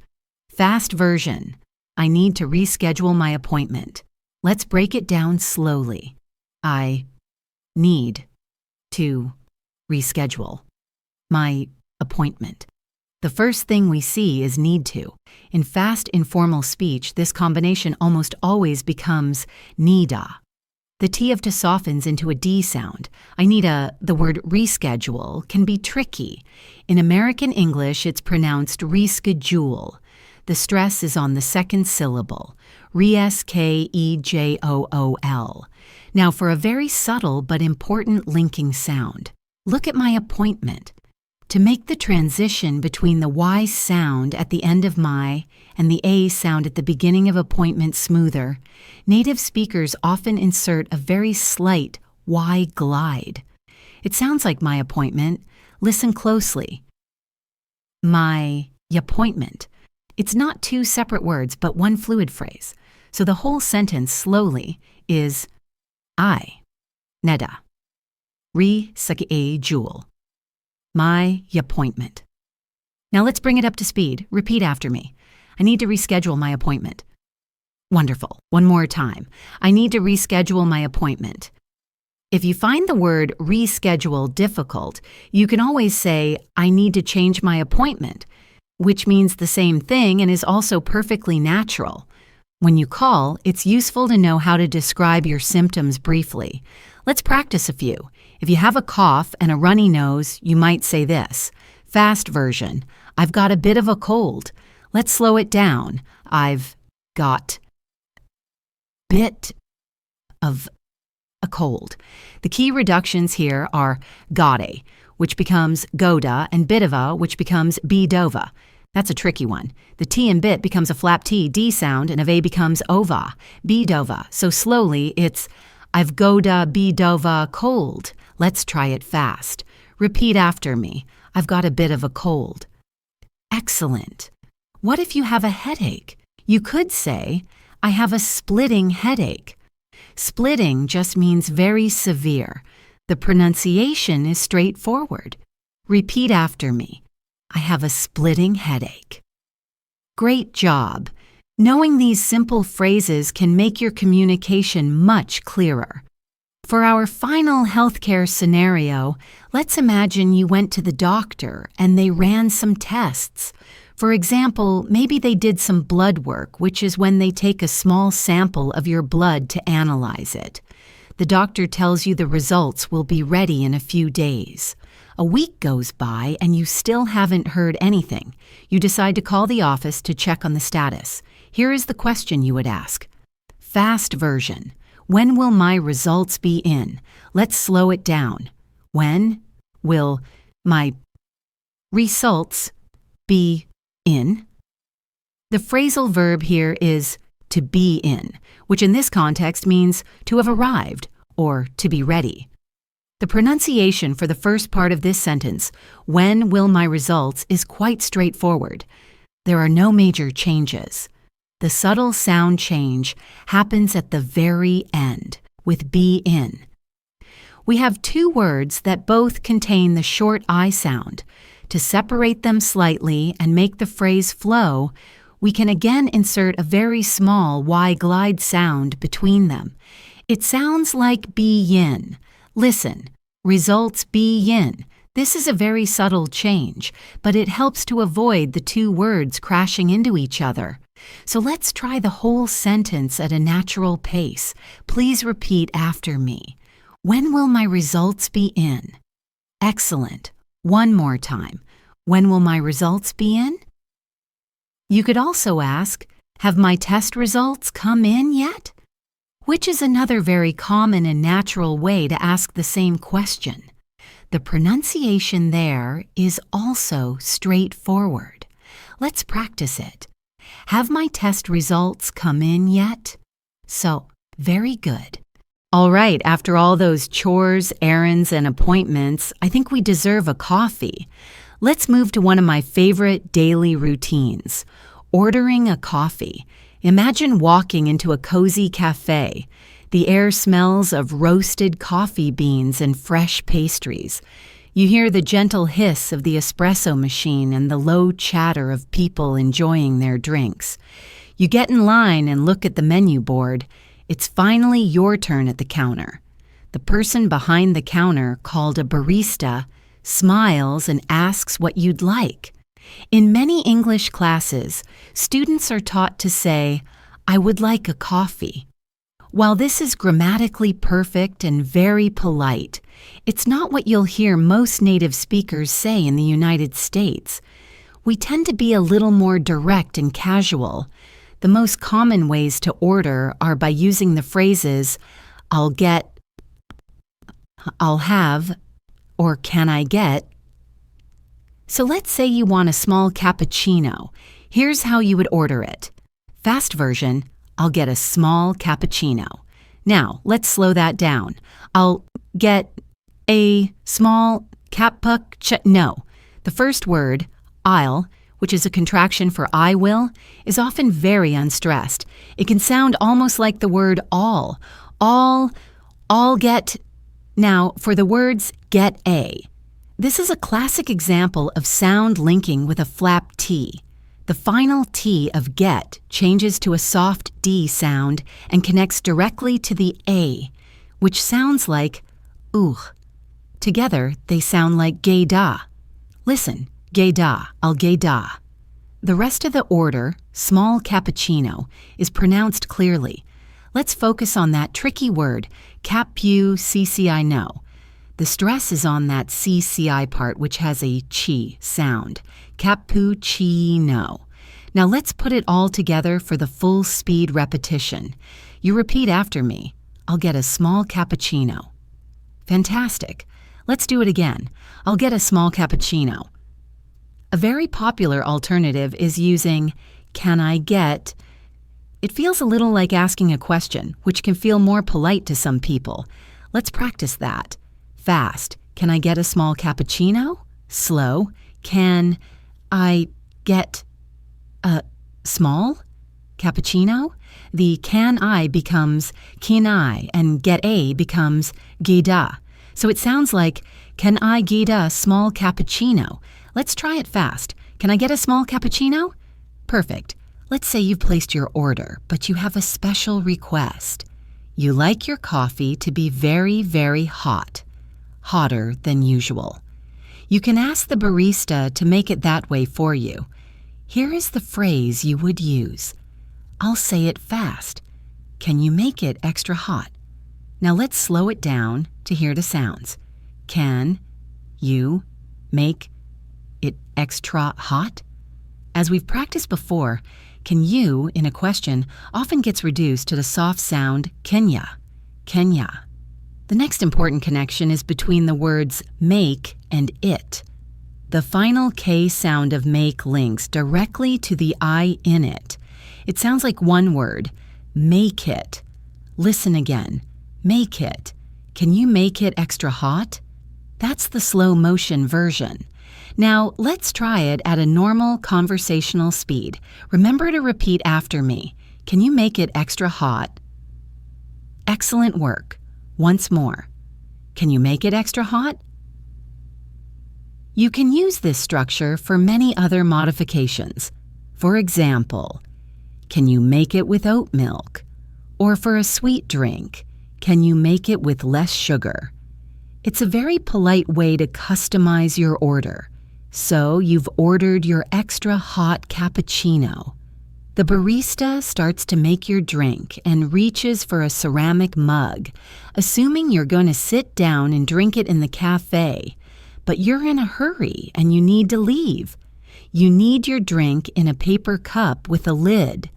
Fast version. I need to reschedule my appointment. Let's break it down slowly. I need to reschedule my appointment. The first thing we see is need to. In fast informal speech, this combination almost always becomes needa. The T of to softens into a D sound. The word reschedule can be tricky. In American English, it's pronounced reschedule. The stress is on the second syllable, reschejool. Now for a very subtle but important linking sound. Look at my appointment. To make the transition between the Y sound at the end of my and the A sound at the beginning of appointment smoother, native speakers often insert a very slight Y glide. It sounds like my appointment. Listen closely. My appointment. It's not two separate words, but one fluid phrase. So the whole sentence slowly is I, neda, reschedule. My appointment. Now let's bring it up to speed. Repeat after me. I need to reschedule my appointment. Wonderful. One more time. I need to reschedule my appointment. If you find the word reschedule difficult, you can always say, I need to change my appointment, which means the same thing and is also perfectly natural. When you call, it's useful to know how to describe your symptoms briefly. Let's practice a few. If you have a cough and a runny nose, you might say this. Fast version. I've got a bit of a cold. Let's slow it down. I've got bit of a cold. The key reductions here are gotte, which becomes goda, and bitova, which becomes bidova. That's a tricky one. The T in bit becomes a flap T, D sound, and a V becomes ova, bidova. So slowly, it's I've goda bidova cold. Let's try it fast. Repeat after me. I've got a bit of a cold. Excellent. What if you have a headache? You could say, I have a splitting headache. Splitting just means very severe. The pronunciation is straightforward. Repeat after me. I have a splitting headache. Great job. Knowing these simple phrases can make your communication much clearer. For our final healthcare scenario, let's imagine you went to the doctor and they ran some tests. For example, maybe they did some blood work, which is when they take a small sample of your blood to analyze it. The doctor tells you the results will be ready in a few days. A week goes by and you still haven't heard anything. You decide to call the office to check on the status. Here is the question you would ask. Fast version. When will my results be in? Let's slow it down. When will my results be in? The phrasal verb here is to be in, which in this context means to have arrived or to be ready. The pronunciation for the first part of this sentence, when will my results, is quite straightforward. There are no major changes. The subtle sound change happens at the very end, with be in. We have two words that both contain the short I sound. To separate them slightly and make the phrase flow, we can again insert a very small Y glide sound between them. It sounds like be yin. Listen, results be yin. This is a very subtle change, but it helps to avoid the two words crashing into each other. So let's try the whole sentence at a natural pace. Please repeat after me. When will my results be in? Excellent. One more time. When will my results be in? You could also ask, have my test results come in yet? Which is another very common and natural way to ask the same question. The pronunciation there is also straightforward. Let's practice it. Have my test results come in yet? So, very good. All right, after all those chores, errands, and appointments, I think we deserve a coffee. Let's move to one of my favorite daily routines, ordering a coffee. Imagine walking into a cozy cafe. The air smells of roasted coffee beans and fresh pastries. You hear the gentle hiss of the espresso machine and the low chatter of people enjoying their drinks. You get in line and look at the menu board. It's finally your turn at the counter. The person behind the counter, called a barista, smiles and asks what you'd like. In many English classes, students are taught to say, "I would like a coffee." While this is grammatically perfect and very polite, it's not what you'll hear most native speakers say in the United States. We tend to be a little more direct and casual. The most common ways to order are by using the phrases, "I'll get," "I'll have," or "Can I get?" So let's say you want a small cappuccino. Here's how you would order it. Fast version, "I'll get a small cappuccino." Now, let's slow that down. "I'll get a small No. The first word, "I'll," which is a contraction for "I will," is often very unstressed. It can sound almost like the word all. I'll get. Now, for the words "get a," this is a classic example of sound linking with a flap T. The final T of get changes to a soft D sound and connects directly to the A, which sounds like ugh. Together, they sound like gay da. Listen, gay da, I'll gay da. The rest of the order, small cappuccino, is pronounced clearly. Let's focus on that tricky word, cappuccino. The stress is on that CCI part, which has a chi sound. Cappuccino. Now let's put it all together for the full speed repetition. You repeat after me. "I'll get a small cappuccino." Fantastic. Let's do it again. "I'll get a small cappuccino." A very popular alternative is using "Can I get?" It feels a little like asking a question, which can feel more polite to some people. Let's practice that. Fast. "Can I get a small cappuccino?" Slow. "Can I get a small cappuccino?" The "can I" becomes "kin I," and "get a" becomes "gida." So it sounds like, "Can I get a small cappuccino?" Let's try it fast. "Can I get a small cappuccino?" Perfect. Let's say you've placed your order, but you have a special request. You like your coffee to be very, very hot. Hotter than usual. You can ask the barista to make it that way for you. Here is the phrase you would use. I'll say it fast. Can you make it extra hot? Now let's slow it down to hear the sounds. Can you make it extra hot? As we've practiced before, can you in a question often gets reduced to the soft sound Kenya. Kenya. The next important connection is between the words make and it. The final K sound of make links directly to the I in it. It sounds like one word, make it. Listen again, make it. Can you make it extra hot? That's the slow motion version. Now, let's try it at a normal conversational speed. Remember to repeat after me. Can you make it extra hot? Excellent work. Once more. Can you make it extra hot? You can use this structure for many other modifications. For example, can you make it with oat milk? Or for a sweet drink, can you make it with less sugar? It's a very polite way to customize your order. So you've ordered your extra hot cappuccino. The barista starts to make your drink and reaches for a ceramic mug, assuming you're going to sit down and drink it in the cafe. But you're in a hurry and you need to leave. You need your drink in a paper cup with a lid.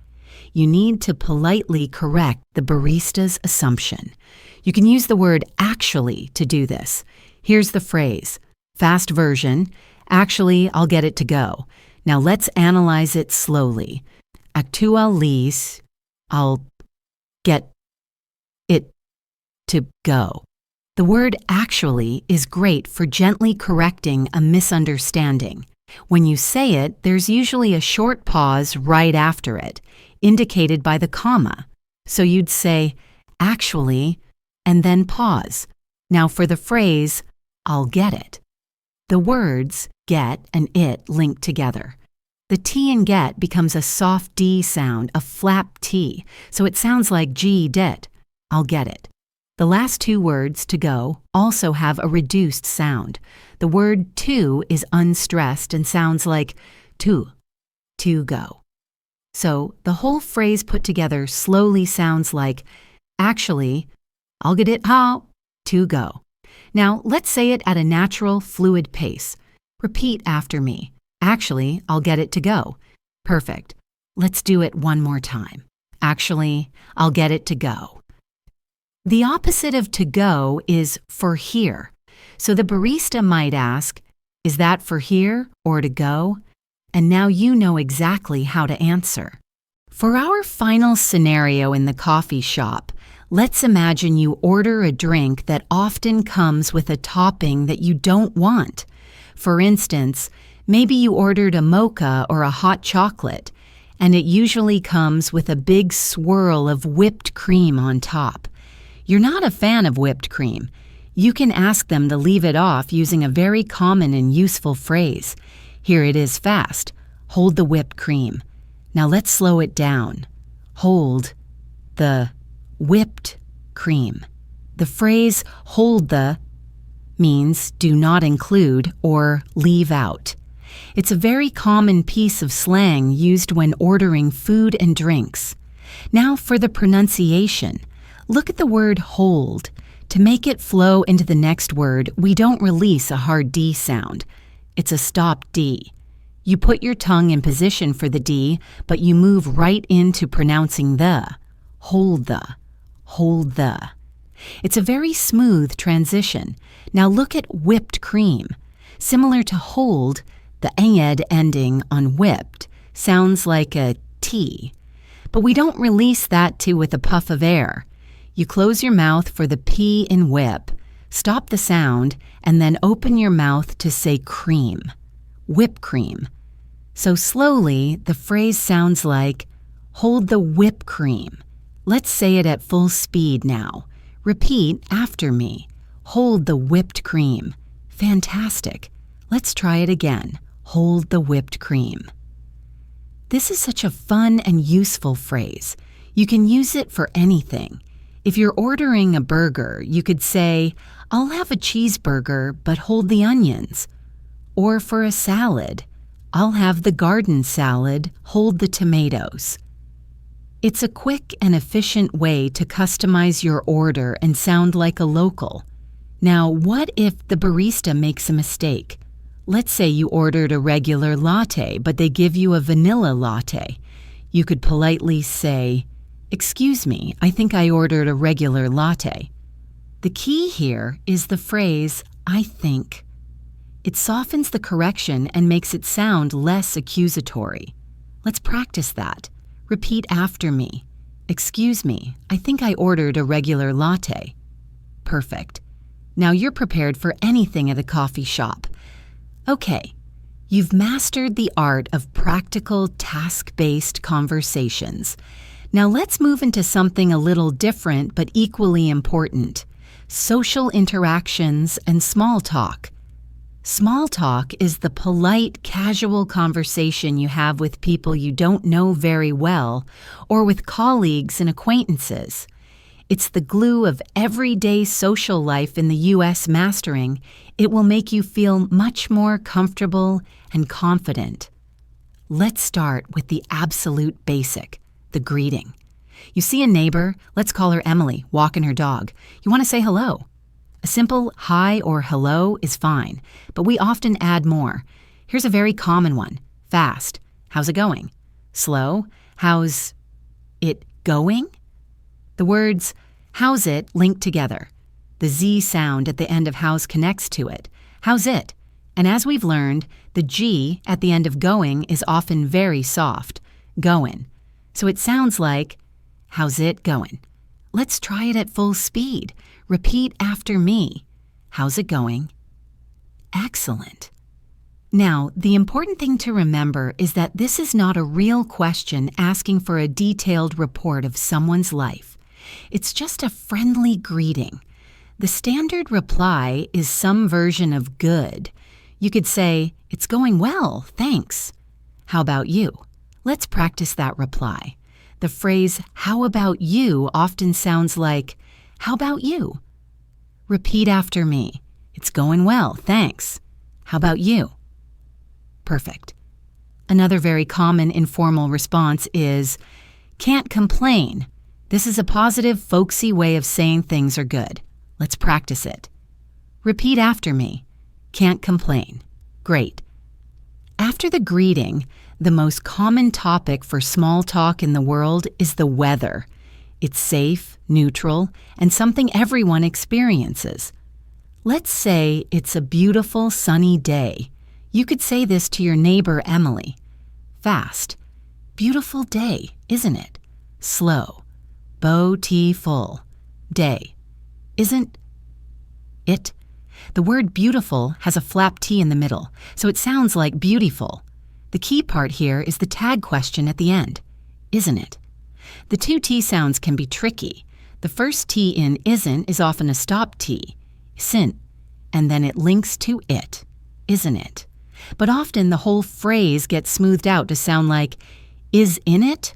You need to politely correct the barista's assumption. You can use the word actually to do this. Here's the phrase. Fast version. Actually, I'll get it to go. Now let's analyze it slowly. Actualise, I'll get it to go. The word actually is great for gently correcting a misunderstanding. When you say it, there's usually a short pause right after it, indicated by the comma. So you'd say, actually, and then pause. Now for the phrase, I'll get it. The words get and it link together. The T in get becomes a soft D sound, a flap T, so it sounds like G det. I'll get it. The last two words, to go, also have a reduced sound. The word to is unstressed and sounds like to go. So the whole phrase put together slowly sounds like, actually, I'll get it how to go. Now let's say it at a natural, fluid pace. Repeat after me. Actually, I'll get it to go. Perfect. Let's do it one more time. Actually, I'll get it to go. The opposite of to go is for here. So the barista might ask, is that for here or to go? And now you know exactly how to answer. For our final scenario in the coffee shop, let's imagine you order a drink that often comes with a topping that you don't want. For instance, maybe you ordered a mocha or a hot chocolate, and it usually comes with a big swirl of whipped cream on top. You're not a fan of whipped cream. You can ask them to leave it off using a very common and useful phrase. Here it is fast. Hold the whipped cream. Now let's slow it down. Hold the whipped cream. The phrase hold the means do not include or leave out. It's a very common piece of slang used when ordering food and drinks. Now for the pronunciation. Look at the word hold. To make it flow into the next word, we don't release a hard D sound. It's a stop D. You put your tongue in position for the D, but you move right into pronouncing the. Hold the. Hold the. It's a very smooth transition. Now look at whipped cream. Similar to hold, the ed ending on whipped sounds like a T. But we don't release that T with a puff of air. You close your mouth for the P in whip, stop the sound, and then open your mouth to say cream. Whip cream. So slowly, the phrase sounds like, hold the whip cream. Let's say it at full speed now. Repeat after me. Hold the whipped cream. Fantastic. Let's try it again. Hold the whipped cream. This is such a fun and useful phrase. You can use it for anything. If you're ordering a burger, you could say, I'll have a cheeseburger, but hold the onions. Or for a salad, I'll have the garden salad, hold the tomatoes. It's a quick and efficient way to customize your order and sound like a local. Now, what if the barista makes a mistake? Let's say you ordered a regular latte, but they give you a vanilla latte. You could politely say, excuse me, I think I ordered a regular latte. The key here is the phrase, I think. It softens the correction and makes it sound less accusatory. Let's practice that. Repeat after me. Excuse me, I think I ordered a regular latte. Perfect. Now you're prepared for anything at a coffee shop. Okay, you've mastered the art of practical, task-based conversations. Now let's move into something a little different but equally important. Social interactions and small talk. Small talk is the polite, casual conversation you have with people you don't know very well or with colleagues and acquaintances. It's the glue of everyday social life in the U.S. mastering. It will make you feel much more comfortable and confident. Let's start with the absolute basic, the greeting. You see a neighbor, let's call her Emily, walking her dog. You want to say hello. A simple hi or hello is fine, but we often add more. Here's a very common one. Fast. How's it going? Slow. How's it going? The words how's it link together. The Z sound at the end of how's connects to it. How's it? And as we've learned, the G at the end of going is often very soft. Goin'. So it sounds like, how's it going? Let's try it at full speed. Repeat after me. How's it going? Excellent. Now, the important thing to remember is that this is not a real question asking for a detailed report of someone's life. It's just a friendly greeting. The standard reply is some version of good. You could say, it's going well, thanks. How about you? Let's practice that reply. The phrase, how about you, often sounds like, how about you? Repeat after me. It's going well, thanks. How about you? Perfect. Another very common informal response is, can't complain. This is a positive, folksy way of saying things are good. Let's practice it. Repeat after me. Can't complain. Great. After the greeting, the most common topic for small talk in the world is the weather. It's safe, neutral, and something everyone experiences. Let's say it's a beautiful sunny day. You could say this to your neighbor Emily. Fast. Beautiful day, isn't it? Slow. Beautiful. Day. Isn't it? The word beautiful has a flap T in the middle, so it sounds like beautiful. The key part here is the tag question at the end. Isn't it? The two T sounds can be tricky. The first T in isn't is often a stop T, isn't, and then it links to it, isn't it? But often the whole phrase gets smoothed out to sound like, is in it?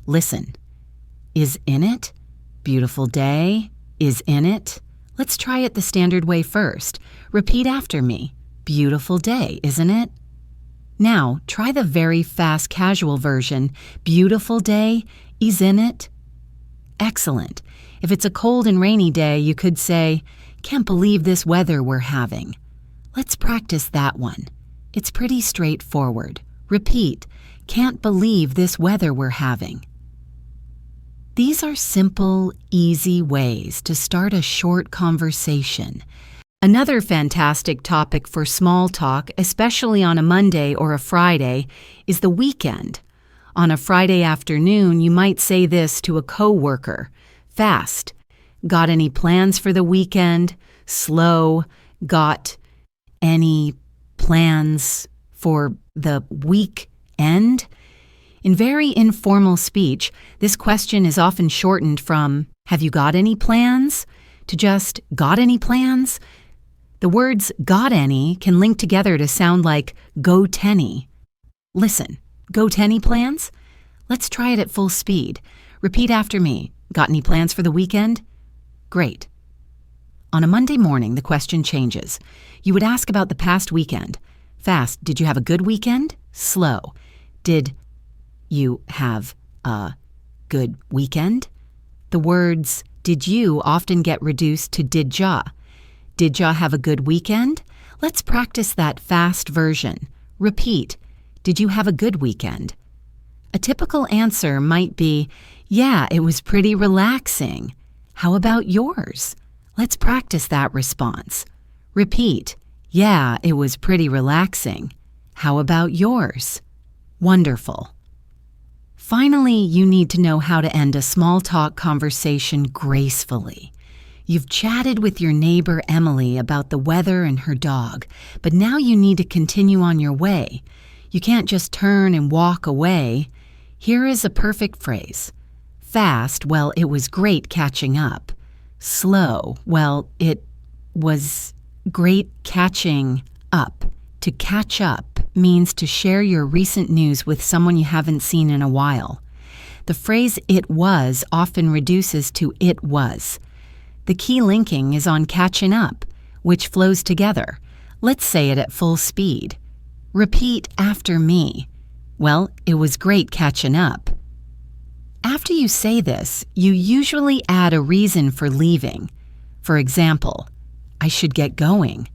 Listen. Is in it? Beautiful day. Is in it? Let's try it the standard way first. Repeat after me. Beautiful day, isn't it? Now, try the very fast casual version. Beautiful day, isn't it? Excellent. If it's a cold and rainy day, you could say, can't believe this weather we're having. Let's practice that one. It's pretty straightforward. Repeat, can't believe this weather we're having. These are simple, easy ways to start a short conversation. Another fantastic topic for small talk, especially on a Monday or a Friday, is the weekend. On a Friday afternoon, you might say this to a coworker. Fast. Got any plans for the weekend? Slow. Got any plans for the weekend? In very informal speech, this question is often shortened from, have you got any plans? To just, got any plans? The words got any can link together to sound like go tenny. Listen, go tenny plans? Let's try it at full speed. Repeat after me. Got any plans for the weekend? Great. On a Monday morning, the question changes. You would ask about the past weekend. Fast, did you have a good weekend? Slow. Did you have a good weekend? The words did you often get reduced to did ya. Did ya have a good weekend? Let's practice that fast version. Repeat. Did you have a good weekend? A typical answer might be, yeah, it was pretty relaxing. How about yours? Let's practice that response. Repeat. Yeah, it was pretty relaxing. How about yours? Wonderful. Finally, you need to know how to end a small talk conversation gracefully. You've chatted with your neighbor Emily about the weather and her dog, but now you need to continue on your way. You can't just turn and walk away. Here is a perfect phrase. Fast, well, it was great catching up. Slow, well, it was great catching up. To catch up means to share your recent news with someone you haven't seen in a while. The phrase it was often reduces to it was. The key linking is on catching up, which flows together. Let's say it at full speed. Repeat after me. Well, it was great catching up. After you say this, you usually add a reason for leaving. For example, I should get going.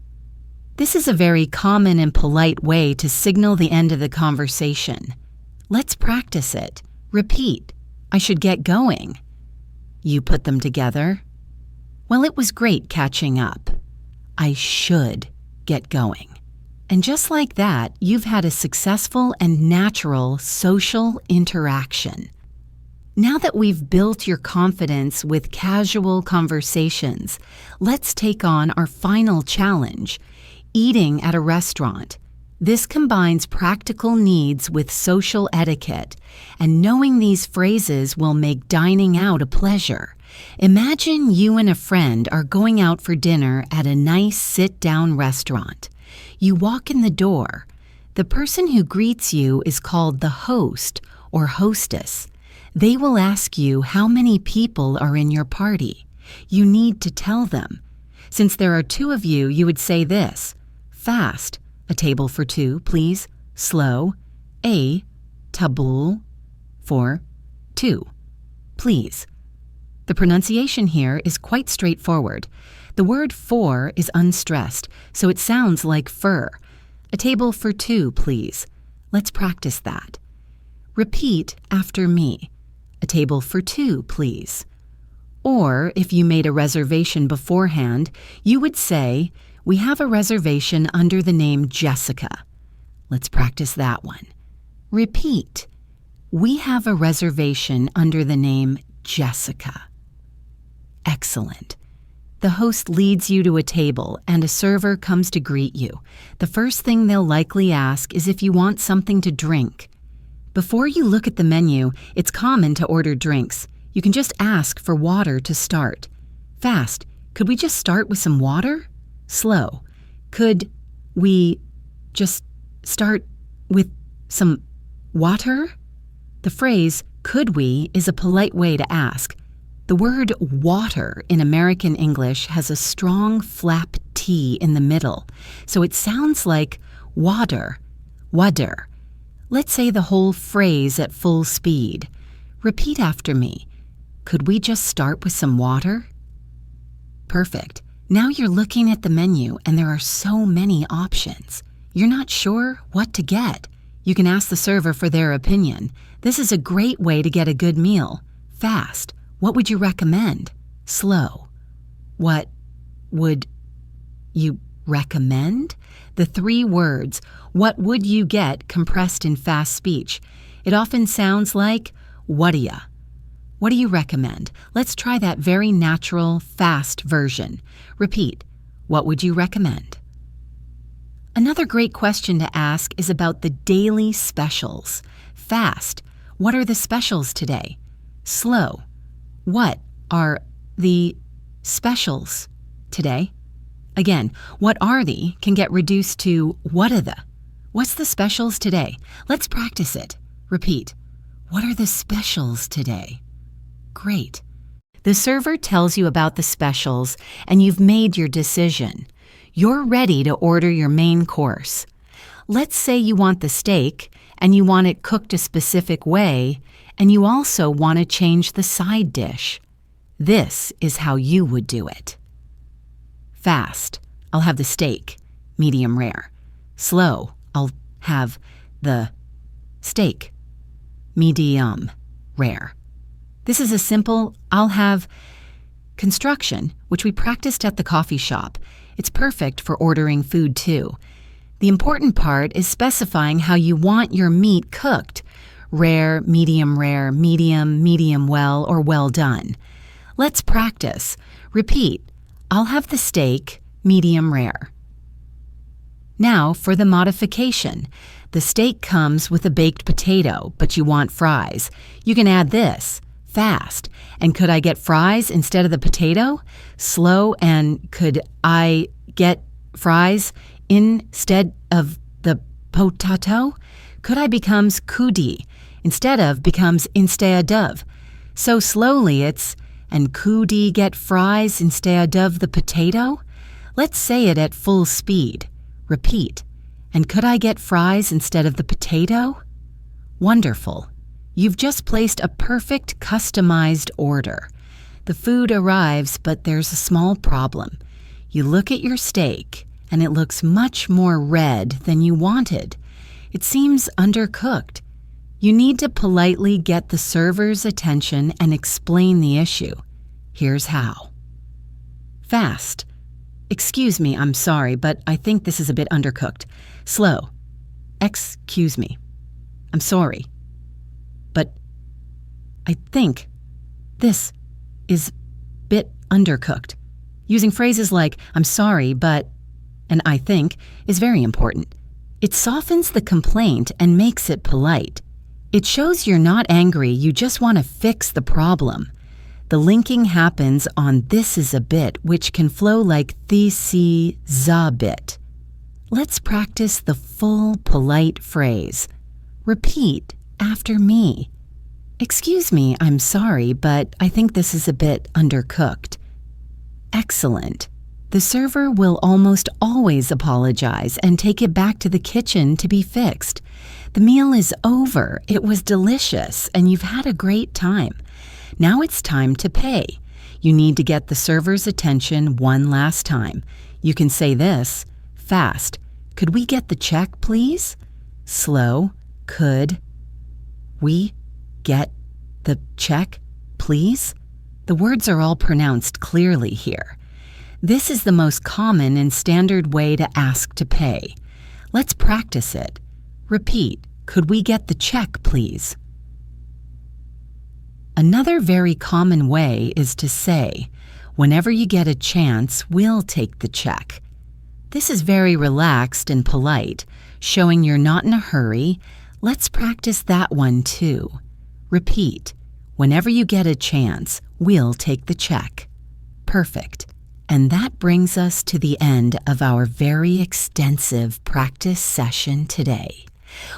This is a very common and polite way to signal the end of the conversation. Let's practice it. Repeat, I should get going. You put them together. Well, it was great catching up. I should get going. And just like that, you've had a successful and natural social interaction. Now that we've built your confidence with casual conversations, let's take on our final challenge, eating at a restaurant. This combines practical needs with social etiquette, and knowing these phrases will make dining out a pleasure. Imagine you and a friend are going out for dinner at a nice sit-down restaurant. You walk in the door. The person who greets you is called the host or hostess. They will ask you how many people are in your party. You need to tell them. Since there are two of you, you would say this: fast, a table for two, please. Slow, a table for two, please. The pronunciation here is quite straightforward. The word for is unstressed, so it sounds like fur. A table for two, please. Let's practice that. Repeat after me. A table for two, please. Or, if you made a reservation beforehand, you would say, we have a reservation under the name Jessica. Let's practice that one. Repeat. We have a reservation under the name Jessica. Excellent. The host leads you to a table and a server comes to greet you. The first thing they'll likely ask is if you want something to drink. Before you look at the menu, it's common to order drinks. You can just ask for water to start. Fast, could we just start with some water? Slow, could we just start with some water? The phrase, could we, is a polite way to ask. The word water in American English has a strong flap T in the middle, so it sounds like water, water. Let's say the whole phrase at full speed. Repeat after me. Could we just start with some water? Perfect. Now you're looking at the menu and there are so many options. You're not sure what to get. You can ask the server for their opinion. This is a great way to get a good meal. Fast. What would you recommend? Slow. What would you recommend? The three words, what would you get, compressed in fast speech. It often sounds like, what'ya? What do you recommend? Let's try that very natural, fast version. Repeat, what would you recommend? Another great question to ask is about the daily specials. Fast, what are the specials today? Slow, what are the specials today? Again, what are the can get reduced to what are the. What's the specials today? Let's practice it. Repeat. What are the specials today? Great. The server tells you about the specials and you've made your decision. You're ready to order your main course. Let's say you want the steak and you want it cooked a specific way, and you also want to change the side dish. This is how you would do it. Fast, I'll have the steak, medium rare. Slow, I'll have the steak, medium rare. This is a simple, I'll have construction, which we practiced at the coffee shop. It's perfect for ordering food too. The important part is specifying how you want your meat cooked. Rare, medium, medium well, or well done. Let's practice. Repeat. I'll have the steak, medium rare. Now for the modification. The steak comes with a baked potato, but you want fries. You can add this. Fast. And could I get fries instead of the potato? Slow. And could I get fries instead of the potato? Could I becomes could instead of becomes instead of. So slowly it's, and could get fries instead of the potato? Let's say it at full speed. Repeat. And could I get fries instead of the potato? Wonderful. You've just placed a perfect customized order. The food arrives, but there's a small problem. You look at your steak, and it looks much more red than you wanted. It seems undercooked. You need to politely get the server's attention and explain the issue. Here's how. Fast. Excuse me, I'm sorry, but I think this is a bit undercooked. Slow. Excuse me. I'm sorry, but I think this is a bit undercooked. Using phrases like, I'm sorry, but, and I think is very important. It softens the complaint and makes it polite. It shows you're not angry, you just want to fix the problem. The linking happens on this is a bit, which can flow like this is a bit. Let's practice the full polite phrase. Repeat after me. Excuse me, I'm sorry, but I think this is a bit undercooked. Excellent. The server will almost always apologize and take it back to the kitchen to be fixed. The meal is over, it was delicious, and you've had a great time. Now it's time to pay. You need to get the server's attention one last time. You can say this, fast. Could we get the check, please? Slow. Could we get the check, please? The words are all pronounced clearly here. This is the most common and standard way to ask to pay. Let's practice it. Repeat, could we get the check, please? Another very common way is to say, whenever you get a chance, we'll take the check. This is very relaxed and polite, showing you're not in a hurry. Let's practice that one too. Repeat, whenever you get a chance, we'll take the check. Perfect. And that brings us to the end of our very extensive practice session today.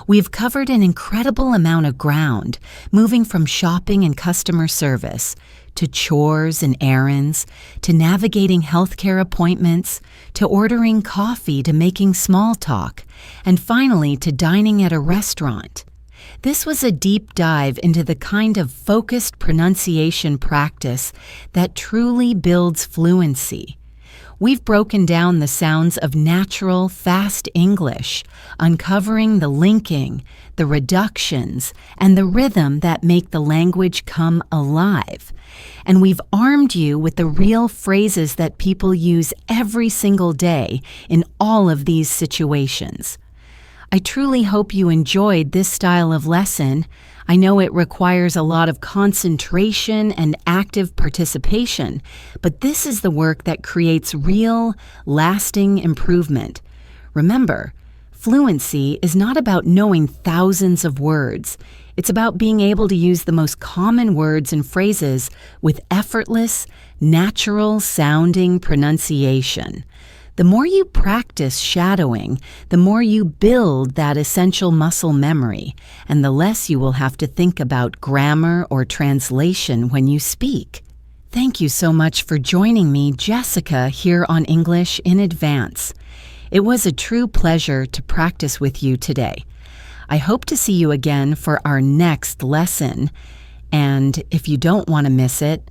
We've covered an incredible amount of ground, moving from shopping and customer service to chores and errands, to navigating healthcare appointments, to ordering coffee, to making small talk, and finally to dining at a restaurant. This was a deep dive into the kind of focused pronunciation practice that truly builds fluency. We've broken down the sounds of natural, fast English, uncovering the linking, the reductions, and the rhythm that make the language come alive. And we've armed you with the real phrases that people use every single day in all of these situations. I truly hope you enjoyed this style of lesson. I know it requires a lot of concentration and active participation, but this is the work that creates real, lasting improvement. Remember, fluency is not about knowing thousands of words. It's about being able to use the most common words and phrases with effortless, natural-sounding pronunciation. The more you practice shadowing, the more you build that essential muscle memory, and the less you will have to think about grammar or translation when you speak. Thank you so much for joining me, Jessica, here on English in Advance. It was a true pleasure to practice with you today. I hope to see you again for our next lesson, and if you don't want to miss it,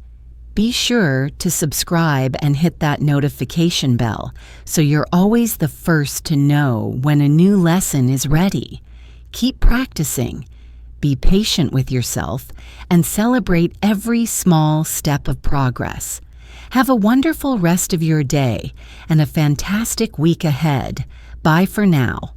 be sure to subscribe and hit that notification bell so you're always the first to know when a new lesson is ready. Keep practicing, be patient with yourself, and celebrate every small step of progress. Have a wonderful rest of your day and a fantastic week ahead. Bye for now.